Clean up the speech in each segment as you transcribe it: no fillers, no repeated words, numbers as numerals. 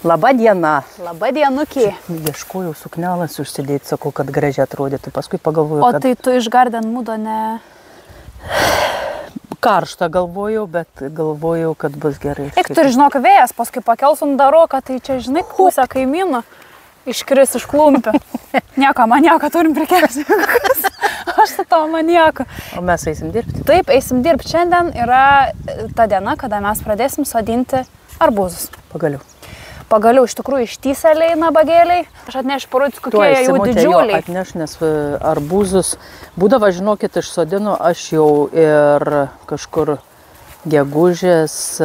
Labą dieną. Labą dienukį. Ieškojau suknelas užsidėti, sakau, kad gražiai atrodytų. Paskui pagalvojau, kad... O tai tu iš Garden Moodo ne... Karštą galvojau, bet galvojau, kad bus gerai. Eik, turi žinok, vėjas, paskui pakelsim daroką, tai čia, žinai, pusę kaimynų iškris iš klumpio. Nieko, maniaką turim prikelti. Aš su to maniaką. O mes eisim dirbti? Taip, eisim dirbti. Šiandien yra ta diena, kada mes pradėsim sodinti arbūzus. Pagaliau, iš tikrųjų, ištyseliai, nabagėliai. Aš atnešiu parodysiu, kokie jie jau didžiuliai. Atneš, nes arbūzus būdavo, žinokit, išsodinu aš jau ir kažkur gegužės,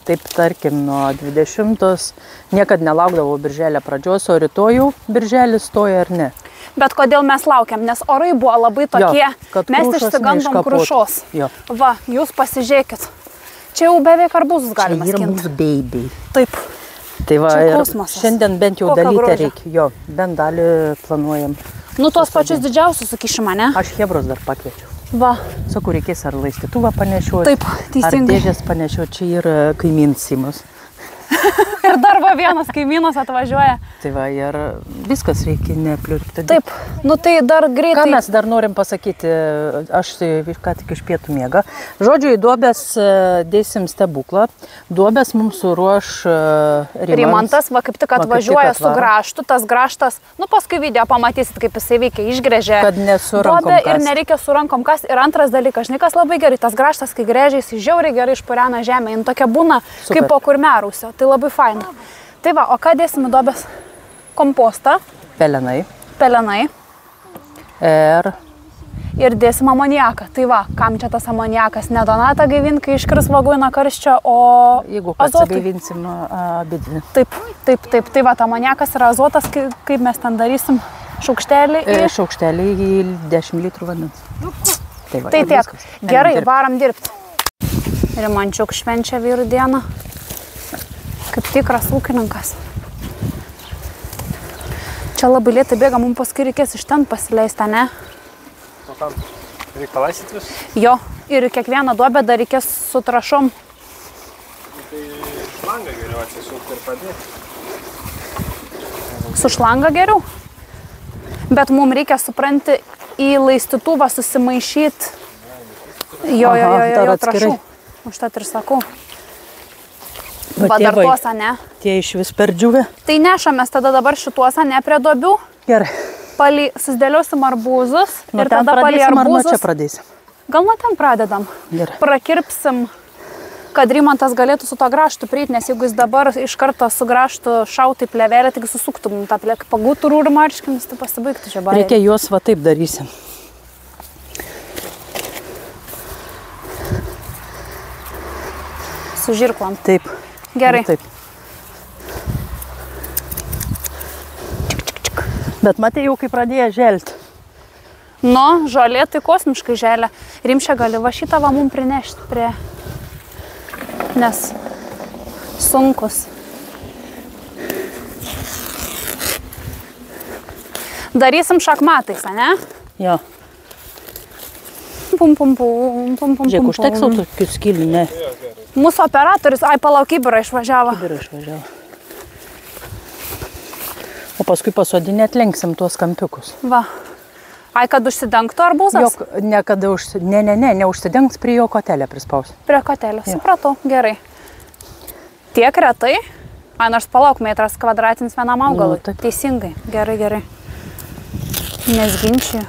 taip tarkim, nuo 20-os. Niekad nelaukdavau birželio pradžios, o rytojų birželis stoja ar ne. Bet kodėl mes laukiam? Nes orai buvo labai tokie, mes išsigandom krušos. Va, jūs pasižiūrėkit. Čia jau beveik arbūzus galima skinti. Čia yra mūsų baby. Taip. Tai va, šiandien bent jau dalytę reikia. Jo, bent dalį planuojam. Nu, tuos pačius didžiausius sukišim, ne? Aš hebros dar pakviečiau. Va. Sakau, reikės ar laistytuvą panešiuoti. Taip, teisingai. Ar dėžės panešiuoti, čia yra kaimynas Simas. Ir dar va vienas kaimynas atvažiuoja. Tai va, ir viskas reikia nepliurkti. Taip, nu tai dar greitai. Ką mes dar norim pasakyti, aš ką tik iš pietų miega. Žodžiu, į duobės dėsim stebuklą. Duobės mums suruoš Rimantas, va kaip tik atvažiuoja su graštu. Tas graštas, nu paskui video pamatysit, kaip jisai veikia, išgrėžė. Kad nesurankom kas. Ir nereikia surankom kas. Ir antras dalykas, žinai, kas labai gerai, tas graštas, kai grėžia, jis žiauriai gerai išpurena žemę. Jis tokia būna kaip po kurmerusio. Tai labai faina. Tai va, o ką dėsim į duobės? Kompostą. Pelenai. Ir dėsim amoniaką. Tai va, kam čia tas amoniakas? Ne Donatą gaivint, kai iškris vaguina karščio, o jeigu atsigaivinsim abidvi. Taip. Tai va, amoniakas yra azotas, kaip mes ten darysim šaukštelį. Šaukštelį į 10 litrų vandens. Tai tiek. Gerai, varam dirbti. Rimančiuk švenčia vyrų dieną. Kaip tikras ūkininkas. Čia labai lėtai bėga, mums paskui reikės iš ten pasileisti, ne? O tam reikia palaistyti vis? Jo, ir kiekvieną duobę dar reikės su trašom. Tai šlangą geriau atsisukti ir padėti. Su šlanga geriau? Bet mums reikia, supranti, į laistytuvą susimaišyti. Jo, trašų. Užtat ir sakau. Va dar tuosa, ne? Tie iš vis perdžiuvę. Tai nešamės tada dabar šituosa, ne prie duobių. Gerai. Susidėliosim arbūzus. Nuo ir ten tada pradėsim arbūzus, ar nuo čia pradėsim? Gal nuo ten pradedam. Gerai. Prakirpsim, kad Rimantas galėtų su to graštu prieiti, nes jeigu jis dabar iš karto su graštu šautai plėvelę, tik susuktum tą plėką. Pagūtų rūrų marškinius, tai pasibaigtų čia barė. Reikia juos va taip darysim. Su žirklom. Taip. Gerai. Taip. Bet matė jau, kai pradėjo želti. Nu, žolė tai kosmiškai želia. Rimšė gali va šitą va mum prinešti prie... Nes sunkus. Darysim šachmatais, ne? Jo. Pum. Žiūrėk, užteks jau tokių skilių, ne? Mūsų operatorius, palauk, Kibirą išvažiavo. O paskui pasodinę atlenksim tuos kampiukus. Va. Kad užsidengtų arbūzas? Neužsidengs, prie jo kotelę prispaus. Prie kotelę, supratau, gerai. Tiek retai? Nors palauk, metras kvadratinis vienam augalui. Teisingai, gerai. Nesginčiu.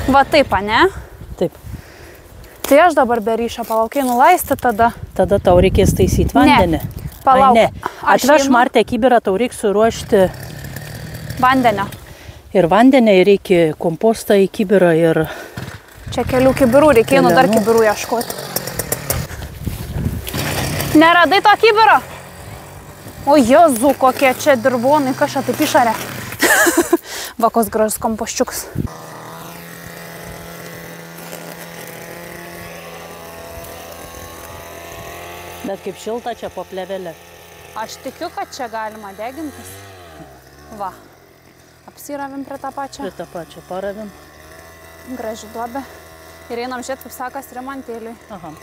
Va taip, ne? Taip. Tai aš dabar be ryšio palaukiai nulaisti tada. Tada tau reikės taisyti vandenį. Ne, palauk. Ne. Atveš Martę Kibirą, tau reikia suruošti vandenio. Ir vandenį, ir reikia kompostą į Kibirą ir... Čia kelių kibirų, reikėjo dar kibirų ieškoti. Neradai to Kibirą? O Jezu, kokie čia dirbonai, kas čia taip išarė. Vakos gražus kompoščiuks. Bet kaip šilta čia po plėvelę. Aš tikiu, kad čia galima degintis. Va. Apsiravim prie tą pačią. Prie tą pačią paravim. Graži duobė. Ir einam žiūrėti, kaip sakas Rimantėliui. Aha.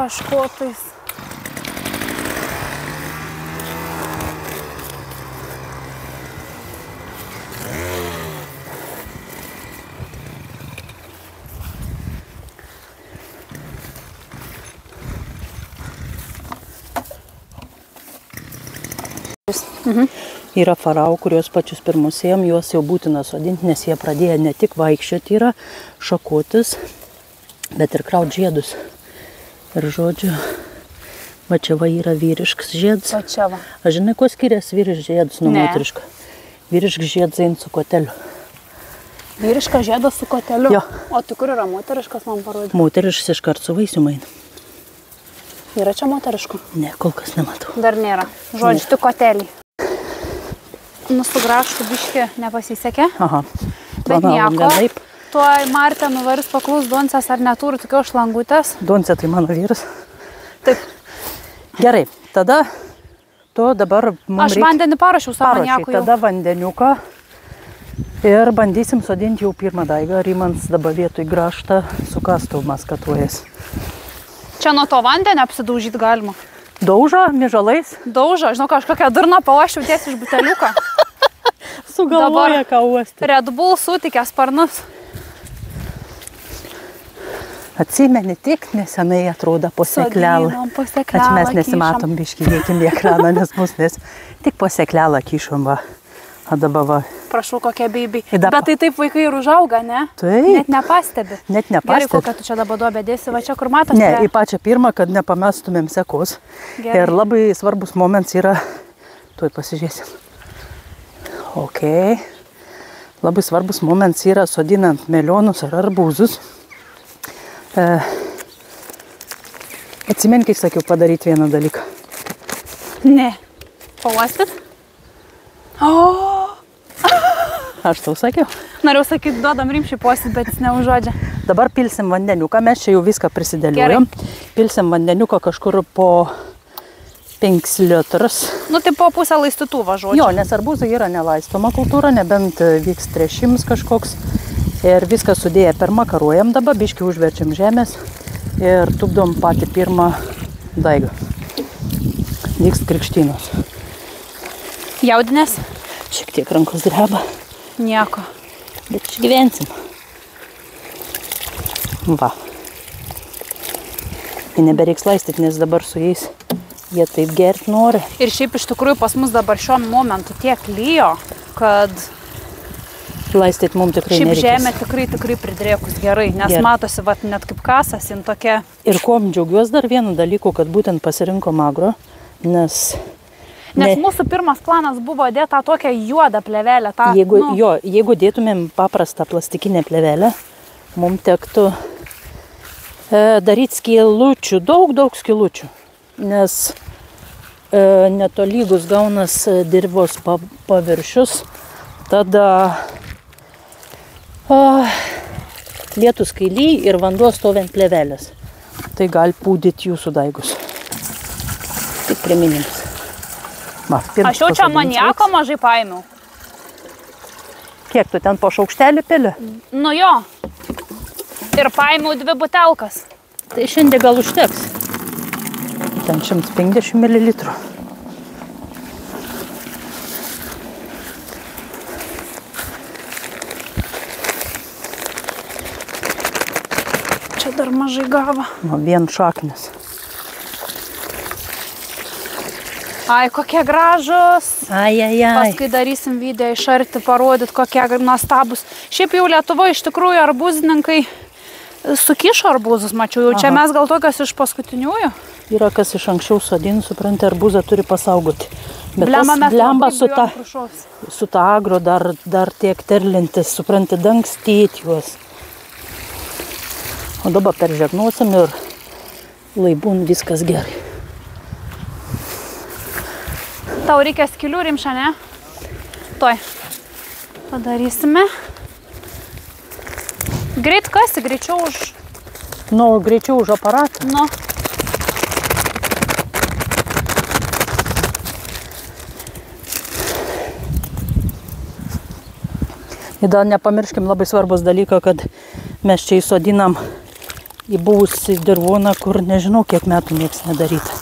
kažko tais. Yra farau, kurios pačius pirmus ėjom, juos jau būtina sodinti, nes jie pradėjo ne tik vaikščioti, yra šakotis, bet ir kraut žiedus. Ir žodžiu, va čia va yra vyriškas žiedas. O čia va. Aš žinai, kuo skiriasi vyriškas žiedas nuo moteriško? Vyriškas žiedas eina su koteliu. Vyriškas žiedas su koteliu? Jo. O tai kur yra moteriškas, man parodė? Moteriškas iškart su vaisium eina. Yra čia moteriškų? Ne, kol kas nematau. Dar nėra. Žodžiu, tik kotelį. Nusugrąžtų biškį nepasisekė. Aha. Bet nieko. Tuoj Martė nuvaris paklaus Doncės, ar neturi tokios šlangutės. Doncė tai mano vyras. Taip. Gerai, tada tu dabar mums Aš vandenį parašiau savo parašai, tada vandeniuką. Ir bandysim sodinti jau pirmą daigą. Rymans dabar vietoj grąžtą su kastuvu maskatuojas. Čia nuo to vandenį apsidaužyti galima. Daužo, mižalais. Daužo, žinau, kažkokią durną pavašiau tiesiai iš buteliuką. Sugalvoja ką uosti. Red Bull sutikė sparnus. Atsimeni tik, nesenai atrodo po seklelą. Sodinom po seklelą. Ačiū, mes nesimatom biškį, dėkim į ekraną, nes mus tik po seklelą kyšom va. O dabar va. Prašau, kokie beibiai. Bet tai taip vaikai ir užauga, ne? Taip. Net nepastebi. Net nepastebi. Gerai, kokią tu čia dabar duobę dėsi, va čia kur matos? Ne, į pačią pirmą, kad nepamestumėm sekos. Gerai. Ir labai svarbus momentas yra, tuoj pasižiūrėsim. Ok. Labai svarbus momentas yra sodinant melionus ar arbūzus. Atsimeni, kaip sakiau, padaryti vieną dalyką. Ne. Pauostyt? O. Aš tau sakiau. Norėjau sakyti, duodam rimšį posėdį, bet jis neužuodžia. Dabar pilsim vandeniuką, mes čia jau viską prisidėliojom. Pilsim vandeniuką kažkur po 5 litrus. Nu, tai po pusę laistytuvą, žodžiu. Jo, nes arbūzai yra nelaistoma kultūra, nebent vyks trešims kažkoks. Ir viską sudėję per makaruojam dabar, biškį užverčiam žemės ir tupdom patį pirmą daigą. Vyks krikštynos. Jaudinės? Šiek tiek rankos dreba. Nieko. Bet išgyvensim. Va. Ir nebereiks laistyti, nes dabar su jais jie taip gert nori. Ir šiaip iš tikrųjų pas mus dabar šiuo momentu tiek lyjo, kad laistyti mums tikrai šiaip nereikės. žemė tikrai pridrėkus gerai, nes Gerai. matosi, vat, net kaip kasas, jin tokia. Ir kuom džiaugiuosi dar vienu dalyku, kad būtent pasirinkom agro, nes mūsų pirmas planas buvo dėti tą tokią juodą plevelę. Tą, jeigu dėtumėm paprastą plastikinę plevelę, mums tektų daryti skylučių, daug skylučių, nes netolygus gaunas dirvos paviršius, tada lietus kaily ir vanduo stovint plevelės. Tai gali pūdyti jūsų daigus. Tik priminimas. Aš jau čia maniako mažai paėmiau. Kiek tu ten po šaukštelį pili? Nu jo. Ir paėmiau 2 butelkas. Tai šiandien gal užteks. Ten 150 ml. Čia dar mažai gavo. Nu, vien šaknis. Ai, kokie gražus. Ai. Paskui darysim video iš arti parodyti, kokie nuostabus. Šiaip jau Lietuvoje iš tikrųjų arbūzininkai sukišo arbūzus, mačiau. Jau čia mes gal tokios iš paskutiniųjų. Yra kas iš anksčiau sodin, supranti, arbūzą turi pasaugoti. Bet blemba su ta agro dar tiek terlintis, supranti, dangstyti juos. O dabar peržegnosim ir laibūn viskas gerai. Tau reikia skylių rimšą, ne? Toj. Padarysime. Greit kasi, greičiau už... Nu, greičiau už aparatą. Nu. Ir dar nepamirškim labai svarbus dalyką, kad mes čia įsodinam į buvusį dirvoną, kur nežinau, kiek metų nieks nedaryta.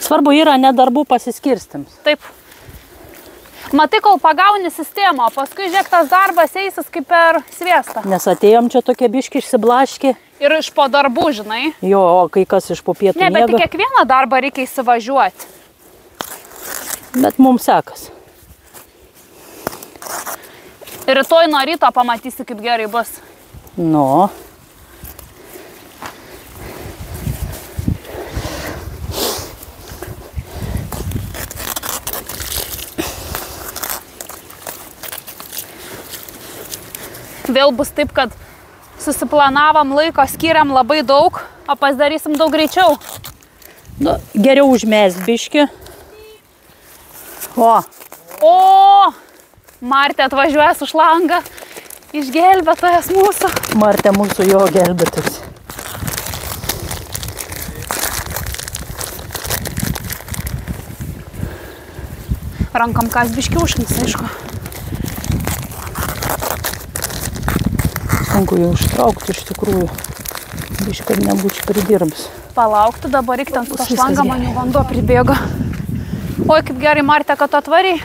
Svarbu yra ne darbų pasiskirstims. Taip. Matai, kol pagauni sistemą, paskui žiūrėk, tas darbas eisis kaip per sviestą. Nes atėjom čia tokie biški išsiblaški. Ir iš po darbų, žinai. Jo, o kai kas iš po pietų ne, bet miega. tik kiekvieną darbą reikia įsivažiuoti. Bet mums sekas. Rytoj nuo ryto pamatysi, kaip gerai bus. Nu. Vėl bus taip, kad susiplanavom laiko, skiriam labai daug, o pasidarysim daug greičiau. Nu, geriau užmest biški. O, Martė atvažiuoja su šlanga, išgelbėtojas mūsų. Martė mūsų jo gelbėtojas. Rankam kas biški užknis, aišku. Sunku jau ištraukti iš tikrųjų. Biškai, kad nebūčiau pridirbs. Palaukti dabar, reikia ten su ta Viskas šlanga, man jau vanduo pribėga. Oi, kaip gerai, Martė, kad tu atvariai.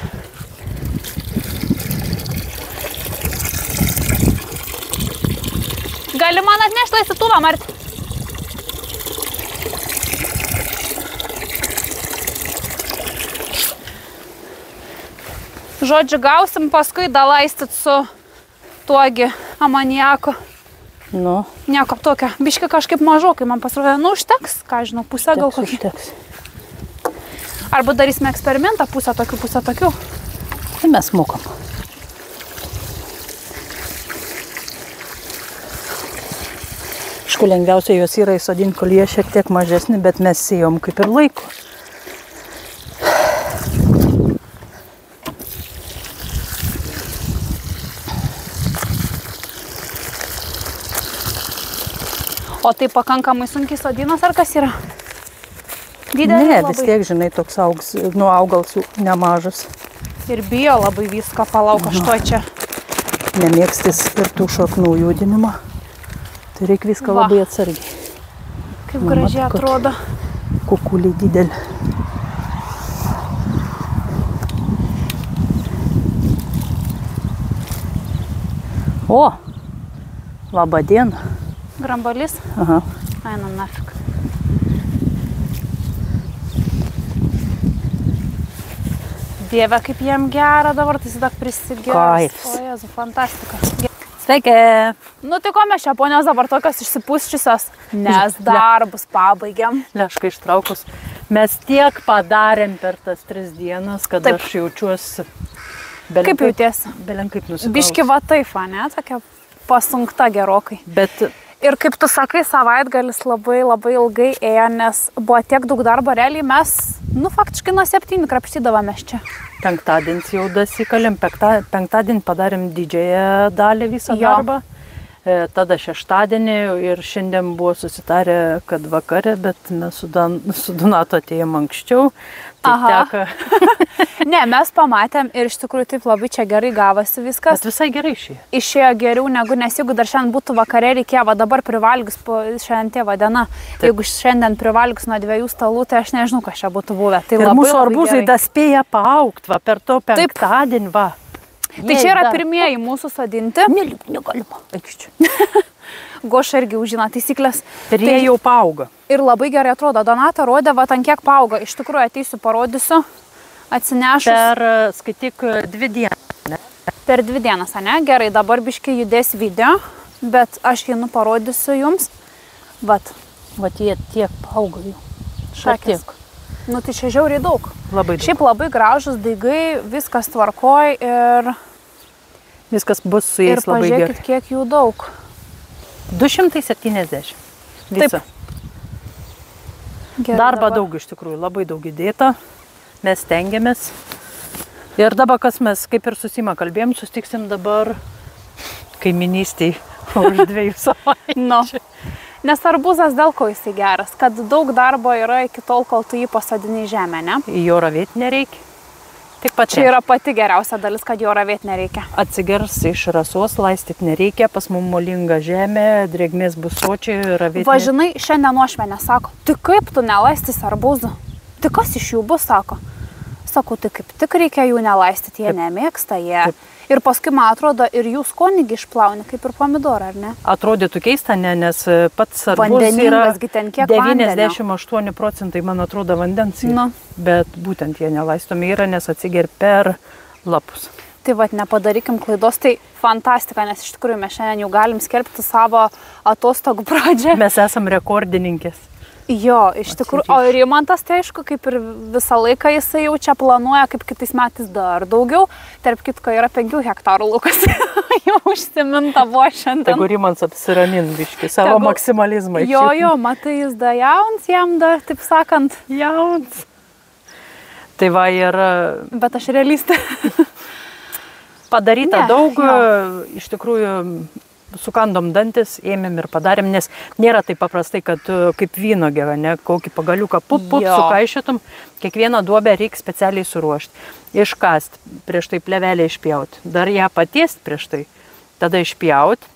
Gali man atnešti laistytuvą, Martė? Žodžiu, gausim paskui dalaistyt su tuogi amoniaku. Nu. Nieko tokio. Biški kažkaip mažokai man pasirodė. Nu, užteks, ką žinau, pusę gal kokį. Užteks. Arba darysime eksperimentą, pusę tokių, pusę tokių. Tai mes mokam. Aišku, lengviausia jos yra įsodinti, kol jie šiek tiek mažesni, bet mes sėjom kaip ir laiku. O tai pakankamai sunkiai sodinas, ar kas yra? Didelis Ne, labai. vis tiek, žinai, toks augs, nu, augals jau nemažas. Ir bijo labai viską, palauk, aš to čia. Nemėgstis ir tų šaknų judinimo. Tai reikia viską Va. labai atsargiai. Kaip Nu, gražiai mat, kokie. atrodo. Kukuliai didelį. O, labą dieną. Grambalys. Aha. Einam nafik. Dieve, kaip jiem gera dabar, tai jis dar prisigėręs. Kaifs. O, Jėzu, fantastika. Sveiki. Nu tai ko mes čia, ponios, dabar tokios išsipūsčiusios, nes darbus pabaigiam. Lešką ištraukus. Mes tiek padarėm per tas 3 dienas, kad Taip. aš jaučiuosi Kaip jautiesi? Belenkaip nusikaltus. Biški va taip, ne? Tokia pasunkta gerokai. Bet Ir kaip tu sakai, savaitgalis labai labai ilgai ėjo, nes buvo tiek daug darbo, realiai mes, nu faktiškai nuo 7 krapštydavomės čia. penktadienis jau dasikalėm, penktadienį padarėm didžiąją dalį visą Jo. darbą. Tada šeštadienį ir šiandien buvo susitarę, kad vakare, bet mes su Donatu atėjom anksčiau. Tai Aha. teka. Ne, mes pamatėm ir iš tikrųjų taip labai čia gerai gavosi viskas. Bet visai gerai išėjo. Išėjo geriau negu, nes jeigu dar šiandien būtų vakare reikėjo, va dabar privalgius, šiandien tėva diena, jeigu šiandien privalgius nuo 2 stalų, tai aš nežinau, kas čia būtų buvę. Tai Ir labai, mūsų labai arbūzai gerai. dar spėja paaugti, va, per to penktadienį, va. Tai čia yra pirmieji mūsų sodinti. Neliuk, negalima. Aikščiu. Goša irgi užžino taisyklės. Ir jie jau paauga. Ir labai gerai atrodo. Donata rodė, va, ant kiek paauga. Iš tikrųjų ateisiu, parodysiu, atsinešus. Per, skaityk, 2 dienas. Per 2 dienas, ne? Gerai, dabar biškai judės video, bet aš jį parodysiu jums. Vat. Va, jie tiek paauga jau. Šakės. Tiek. Nu tai čia žiauriai daug. Labai daug. Šiaip labai gražus daigai, viskas tvarkoj ir Viskas bus su jais labai gerai. pažiūrėkit, kiek jų daug. 270. Visa. Gerai, Darba dabar. daug iš tikrųjų, labai daug įdėta. Mes stengiamės. Ir dabar, kas mes kaip ir susima kalbėjom, sustiksim dabar kaiminystėj už 2 savaičių. Nu. Nes arbūzas dėl ko jisai geras, kad daug darbo yra iki tol, kol tu jį pasadini į žemę, ne? Į jo ravėti nereikia. Tik pat Čia yra pati geriausia dalis, kad jo ravėti nereikia. atsigers iš rasos, laistyti nereikia, pas mum molinga žemė, drėgmės bus sočiai, ravėti. Važinai, šiandien nuošmenė sako, tai kaip tu nelaistys arbūzų? Tai kas iš jų bus, sako. Sakau, tai kaip tik reikia jų nelaistyti, jie nemėgsta, jie. Taip. Ir paskui, man atrodo, ir jų skonigi išplauni, kaip ir pomidorą, ar ne? Atrodytų keista, nes pats arbūzas yra Vandeningas, gi ten kiek vandenio. 98%, man atrodo, vandens. yra. Nu. Bet būtent jie nelaistomi yra, nes atsigeria per lapus. Tai vad, nepadarykim klaidos, tai fantastika, nes iš tikrųjų mes šiandien jau galim skelbti savo atostogų pradžią. Mes esam rekordininkės. Jo, iš tikrųjų. O ir Rimantas, tai aišku, kaip ir visą laiką jisai jau čia planuoja, kaip kitais metais dar daugiau. Tarp kitko yra 5 hektarų laukas. Jau užsiminta buvo šiandien. Tegu Rimans apsiramin biški savo maksimalizmą. Jo, matai, jis da jauns jam dar, taip sakant. Jauns. Tai va ir Bet aš realistė. padaryta Ne, daug, jo. iš tikrųjų sukandom dantis, ėmėm ir padarėm, nes nėra taip paprastai, kad kaip vyno gera, ne, kokį pagaliuką pup, Jo. sukaišytum, kiekvieną duobę reikia specialiai suruošti, iškast, prieš tai plevelę išpjauti, dar ją patiesti prieš tai, tada išpjauti,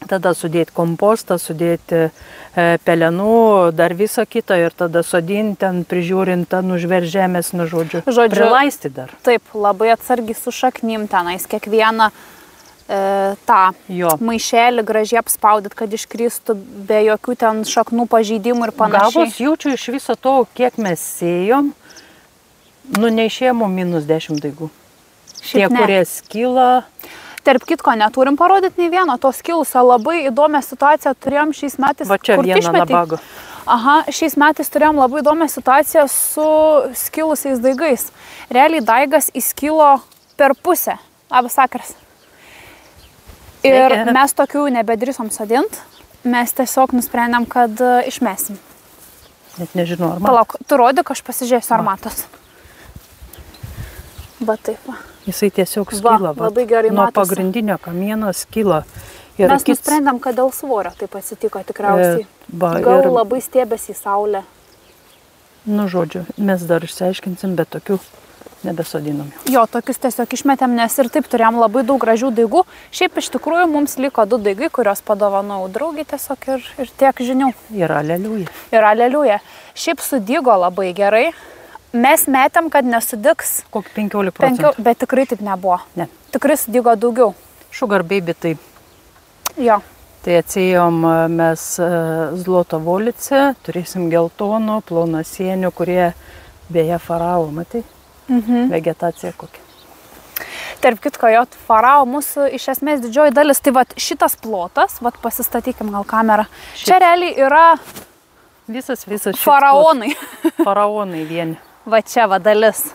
tada sudėti kompostą, sudėti pelenų, dar visą kitą ir tada sodinti, ten prižiūrint, ten užveržėmės, žodžiu, prilaisti dar. Taip, labai atsargiai su šaknim tenais, kiekvieną tą Jo. maišelį gražiai apspaudyti, kad iškristų be jokių ten šaknų pažeidimų ir panašiai. Gavos jaučiu iš viso to, kiek mes sėjom, neišėjom -10 daigų. Tie, Šiaip ne. kurie skyla, Tarp kitko, neturim parodyti nei vieno, to skilusio labai įdomią situaciją turėjom šiais metais. va čia Kur tu vieną išmetei? nabagą. Aha, šiais metais turėjom labai įdomią situaciją su skilusiais daigais. Realiai daigas įskilo per pusę, labas vakaras. Ir Sveiki. mes tokių nebedrįsom sodint, mes tiesiog nusprendėm, kad išmesim. Net nežinau, ar man. Palauk, tu rodyk, aš pasižiūrėsiu, ar matos. Bet taip. Va. Jisai tiesiog Va, skyla. labai gerai nuo matosi. pagrindinio kamieno skyla. Ir Mes kits- nusprendėm, kad dėl svorio taip atsitiko tikriausiai. va, Gal ir- labai stiebėsi į saulę. žodžiu, mes dar išsiaiškinsim, bet tokių nebesodinom. Jo, tokius tiesiog išmetėm, nes ir taip turėjom labai daug gražių daigų. Šiaip iš tikrųjų mums liko 2 daigai, kurios padovanojau draugiai tiesiog ir tiek žinių. Ir aleliuja. Ir aleliuja. Šiaip sudygo labai gerai. Mes metėm, kad nesudigs, Kokį 15%. bet tikrai taip nebuvo. Ne. Tikrai sudygo daugiau. Sugar baby tai. Jo. Tai atsėjom mes zloto volice, turėsim geltonų, plonasienių, kurie beje faravo, matai? Vegetacija kokia. Tarp kitko, jo farao mūsų iš esmės didžioji dalis. Tai vat šitas plotas, vat pasistatykim gal kamerą. Čia realiai yra Visas šitas faraonai. plotas. Faraonai vieni. Va čia va dalis.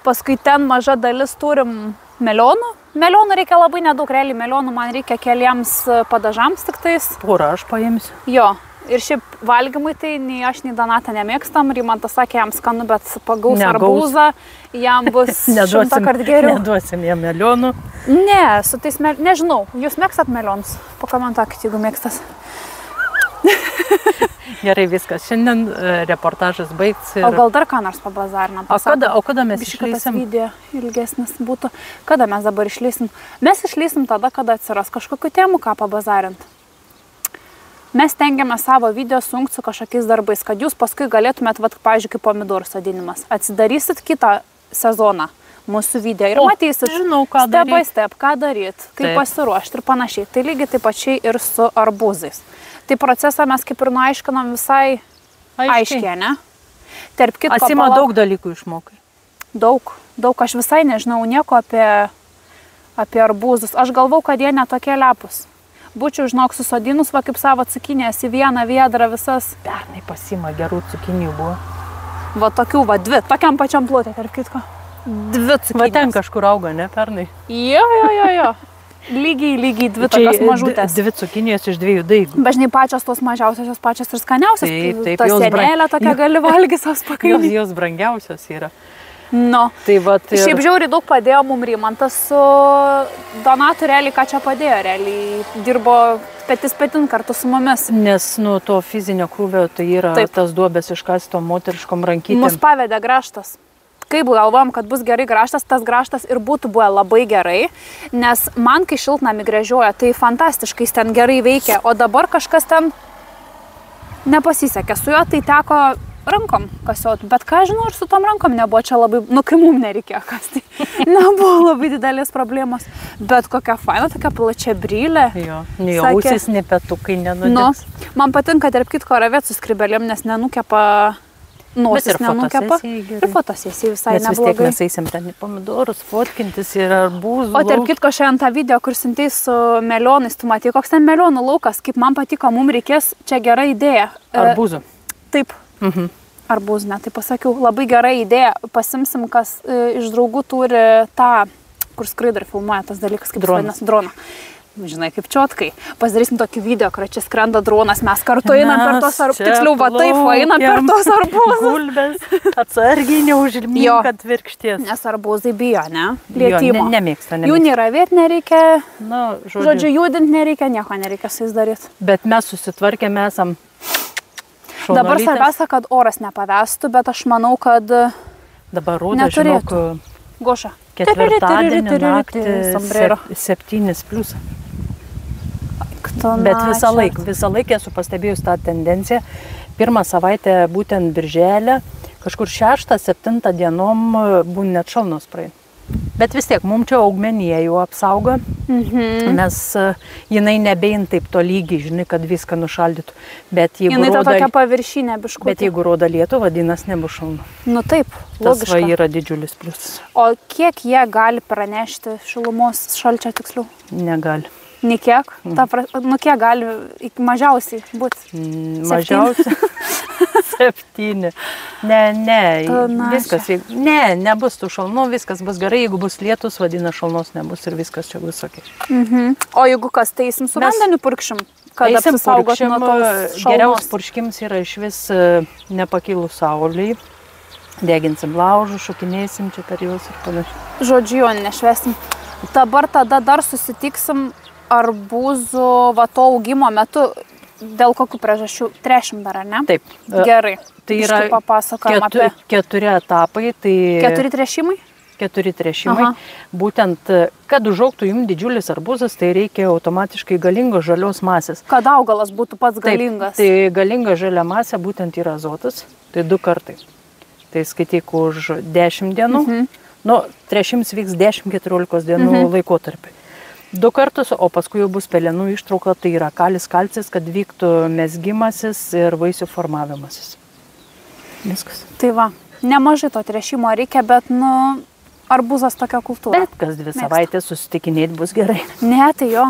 Paskui ten maža dalis turim melionų. Melionų reikia labai nedaug, realiai melionų man reikia keliems padažams tik tais. Porą aš paimsiu. Jo. Ir šiaip valgymui tai nei aš, nei Donata nemėgstam. Rimantas sakė, jam skanu, bet pagaus Negaus. arbūzą, jam bus 100 kart geriau. Neduosim jiem melionų. Ne, su tais nežinau, jūs mėgstat melionus? Pakomentuokit, jeigu mėgstas. Gerai, viskas. Šiandien reportažas baigts. O gal dar ką nors pabazarinam? O kada mes Biškai tas išleisim? video ilgesnis būtų. Kada mes dabar išleisim? Mes išleisim tada, kada atsiras kažkokiu temų, ką pabazarint. Mes tengiame savo video sujungti su kažkokiais darbais, kad jūs paskui galėtumėt, vat, pavyzdžiui, kaip pomidorų sodinimas. Atsidarysit kitą sezoną mūsų video ir matysit žinau, ką step by daryt. step, ką daryti, kaip Taip. pasiruošti ir panašiai. Tai lygiai taip pačiai ir su arbūzais. Tai procesą mes kaip ir nuaiškinam visai aiškiai, ne? Tarp kitko, Asima daug dalykų išmokai. Daug. Aš visai nežinau nieko apie arbūzus. Aš galvau, kad jie netokie lepus. Būčiau, žinok, susodinus, va kaip savo cukinės į vieną viedrą visas. Pernai pasima gerų cukinijų buvo. Va tokių, va 2, tokiam pačiam plotė, tarp kitko. 2 cukinės. Va ten kažkur auga, ne pernai. Jo. Lygiai 2 tokios mažutės. 2 cukinijos iš 2 daigų. Bažnai pačios tos mažiausios, jos pačios ir skaniausios. Taip, Ta jos senelė tokia gali valgyti savo spakailį. Jos brangiausios yra. No. Tai va, tai Šiaip žiauriai daug padėjo mums Rimantas su Donatu, realiai ką čia padėjo, realiai dirbo petis petin kartu su mumis. nes nuo to fizinio krūvio tai yra Taip. tas duobės iškasto moteriškom rankytėm. Mus pavedė grąžtas. kaip galvojom, kad bus gerai grąžtas, tas grąžtas ir būtų buvę labai gerai, nes man, kai šiltnamį gręžioja, tai fantastiškai jis ten gerai veikia, o dabar kažkas ten nepasisekė. Su juo tai teko rankom kasiot, bet ką žinau, ir su tom rankom nebuvo čia labai, kai mum nereikėjo kasti. Nebuvo labai didelės problemos, bet kokia faina, tokia plačia brylė. Jo, nei ausis, nei petukai nenudegs. Man patinka tarp kitko ravėt su skrybelėm, nes nenukepa nosis, nenukepa. Ir fotosesijai visai neblogai. Vis tiek mes eisim ten į pomidorus, fotkintis ir arbūzų. O tarp kitko šiandien tą video, kur siuntei su melionais, tu matai, koks ten melionų laukas, kaip man patiko, mums reikės, čia gera idėja. Arbūzų. Taip. Arbūzų, ne, tai pasakiau, labai gera idėja, pasimsim, kas iš draugų turi tą, kur skraido ir filmuoja tas dalykas, kaip vadinasi, droną. Žinai, kaip čiotkai. Pasidarysim tokį video, kur čia skrenda dronas, mes kartu einam per tos arbūzus, tiksliau, va taip, einam per tos arbūzus. Gulbės, atsargiai neužilmink, kad virkšties. Nes arbūzai bijo, ne? Lietimo. Nemėgsta. Jų neravėt nereikia, žodžiu, judinti nereikia, nieko nereikia su jais daryti. Bet mes susitvarkėme, esam. Dabar svarbiausia, kad oras nepavestų, bet aš manau, kad dabar rodo, žinok, Goša. Ketvirtadienį naktį 7+. Bet visą laiką esu pastebėjus tą tendenciją. Pirmą savaitę, būtent birželį, kažkur 6-7 dienom būna net šalnos praeina. Bet vis tiek, mums čia augmenija jau apsaugo, nes jinai nebein taip to lygiai, žinai, kad viską nušaldytų. Bet jeigu jinai tokia paviršinė biškutė. Bet jeigu rodo lietų, vadinas nebus šalnų. Nu taip, logiška. Tas va yra didžiulis pliusas. O kiek jie gali pranešti šilumos šalčio tiksliau? Negali. Nei kiek? Kiek gali mažiausiai būti? Mažiausiai? 7. Ne, viskas. Nebus tų šalnų, viskas bus gerai. Jeigu bus lietus, vadina šalnos nebus ir viskas čia bus ok. O jeigu kas, tai eisim su vandeniu purkšim? Kad apsisaugot nuo tos šalnos? Geriausias purškims yra iš vis nepakilus sauliai. Deginsim laužų, šokinėsim čia per juos ir panašiai. Žodžiu, nešvesim. Dabar tada dar susitiksim arbūzų to augimo metu. Dėl kokių priežasčių? Trešim dar, ar ne? Taip. Gerai. Tai yra 4 etapai. 4 trešimai? 4 trešimai. Būtent, kad užaugtų jums didžiulis arbūzas, tai reikia automatiškai galingos žalios masės. Kad augalas būtų pats galingas. Taip, tai galinga žalia masė būtent yra azotas. Tai 2 kartai. Tai skaityk už 10 dienų. Trešims vyks 10-14 dienų laikotarpį. 2 kartus, o paskui jau bus pelenų ištrauka, tai yra kalis, kalcis, kad vyktų mezgimasis ir vaisių formavimasis. Viskas. Tai va, nemažai to trešimo reikia, bet, arbūzas tokia kultūra. Bet kas 2 savaitės susitikinėti bus gerai. Ne, tai jo.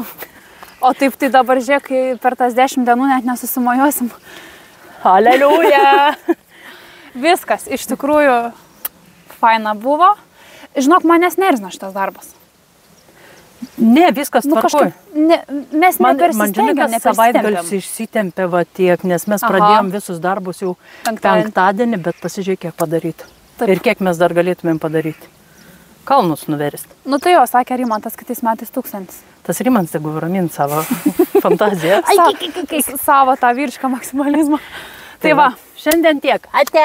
O taip, tai dabar žiūrėk, kai per tas 10 dienų net nesusimojuosim. Aleliuja! Viskas, iš tikrųjų, faina buvo. Žinok, manęs nerzina šitas darbas. Ne, viskas tvarkoj. Mes nepersistengiam, savaitgalis išsitempė va tiek, nes mes pradėjom visus darbus jau penktadienį, bet pasižiūrėk, kiek padaryti. Ir kiek mes dar galėtumėm padaryti. Kalnus nuversti. Tai jo, sakė Rimantas, kitais metais 1000. Tas Rimantas, jeigu ramint savo fantaziją. Savo tą vyrišką maksimalizmą. Tai va, šiandien tiek. Ate!